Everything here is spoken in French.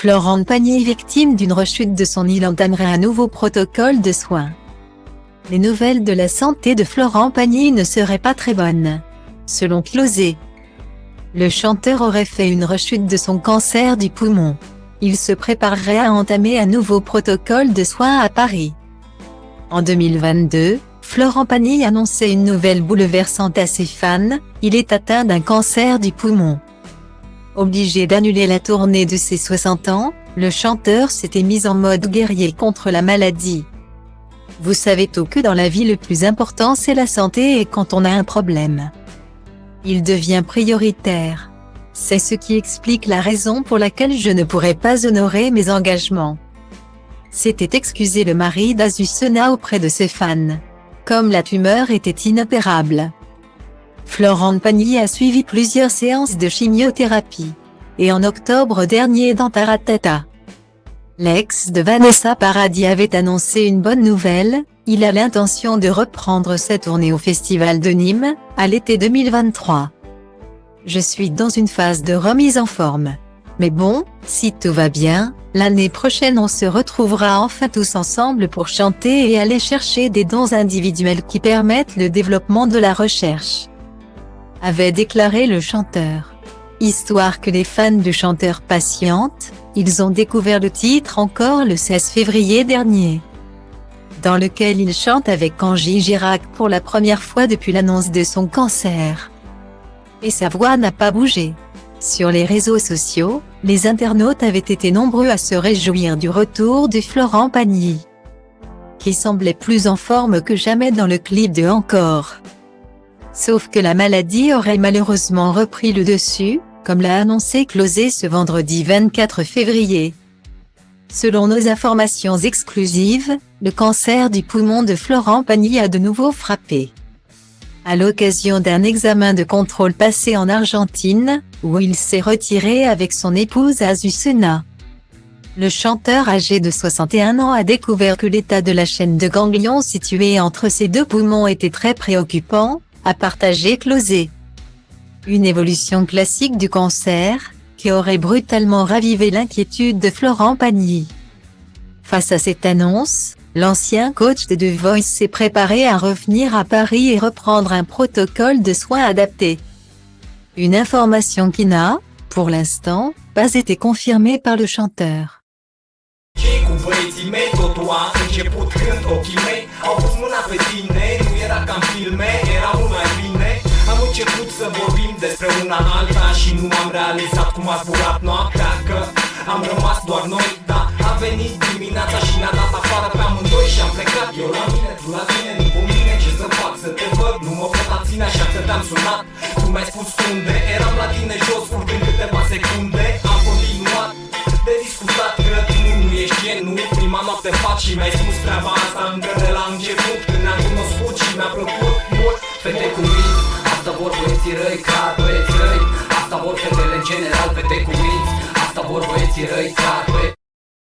Florent Pagny, victime d'une rechute de son île, entamerait un nouveau protocole de soins. Les nouvelles de la santé de Florent Pagny ne seraient pas très bonnes. Selon Closer, le chanteur aurait fait une rechute de son cancer du poumon. Il se préparerait à entamer un nouveau protocole de soins à Paris. En 2022, Florent Pagny annonçait une nouvelle bouleversante à ses fans: il est atteint d'un cancer du poumon. Obligé d'annuler la tournée de ses 60 ans, le chanteur s'était mis en mode guerrier contre la maladie. Vous savez tout que dans la vie le plus important c'est la santé, et quand on a un problème, il devient prioritaire. C'est ce qui explique la raison pour laquelle je ne pourrais pas honorer mes engagements. S'était excusé le mari d'Azucena auprès de ses fans. Comme la tumeur était inopérable, Florent Pagny a suivi plusieurs séances de chimiothérapie. Et en octobre dernier, dans Taratata, l'ex de Vanessa Paradis avait annoncé une bonne nouvelle: il a l'intention de reprendre sa tournée au Festival de Nîmes, à l'été 2023. Je suis dans une phase de remise en forme. Mais bon, si tout va bien, l'année prochaine on se retrouvera enfin tous ensemble pour chanter et aller chercher des dons individuels qui permettent le développement de la recherche, avait déclaré le chanteur. Histoire que les fans du chanteur patientent, ils ont découvert le titre Encore le 16 février dernier, dans lequel il chante avec Angie Girac pour la première fois depuis l'annonce de son cancer. Et sa voix n'a pas bougé. Sur les réseaux sociaux, les internautes avaient été nombreux à se réjouir du retour de Florent Pagny, qui semblait plus en forme que jamais dans le clip de Encore. Sauf que la maladie aurait malheureusement repris le dessus, comme l'a annoncé Closer ce vendredi 24 février. Selon nos informations exclusives, le cancer du poumon de Florent Pagny a de nouveau frappé. À l'occasion d'un examen de contrôle passé en Argentine, où il s'est retiré avec son épouse Azucena, le chanteur âgé de 61 ans a découvert que l'état de la chaîne de ganglions située entre ses deux poumons était très préoccupant, a partagé Closer. Une évolution classique du cancer, qui aurait brutalement ravivé l'inquiétude de Florent Pagny. Face à cette annonce, l'ancien coach de The Voice s'est préparé à revenir à Paris et reprendre un protocole de soins adapté. Une information qui n'a, pour l'instant, pas été confirmée par le chanteur. Cu băieții mei totul a început când ochii mei au pus mâna pe tine. Nu era ca în filme, era mult mai bine. Am început să vorbim despre una alta și nu am realizat cum a zburat noaptea, că am rămas doar noi. Da, a venit dimineața și ne-a dat afară pe amândoi și am plecat. Eu la mine, tu la tine, nu cu mine. Ce să fac, să te văd, nu mă pot abține, așa că te-am sunat. Tu mi-ai spus unde, eram la tine jos, urcând câteva secunde. Am continuat de discutat, că tu nu ești genul. Prima noapte în pat și mi-ai spus treaba asta încă de la început, când ne-am cunoscut și mi-a plăcut mult. Fete cu minți, asta vor băieții răi, ca băieții răi. Asta vor fetele în general, fete cu minți, asta vor băieții răi, ca băieții.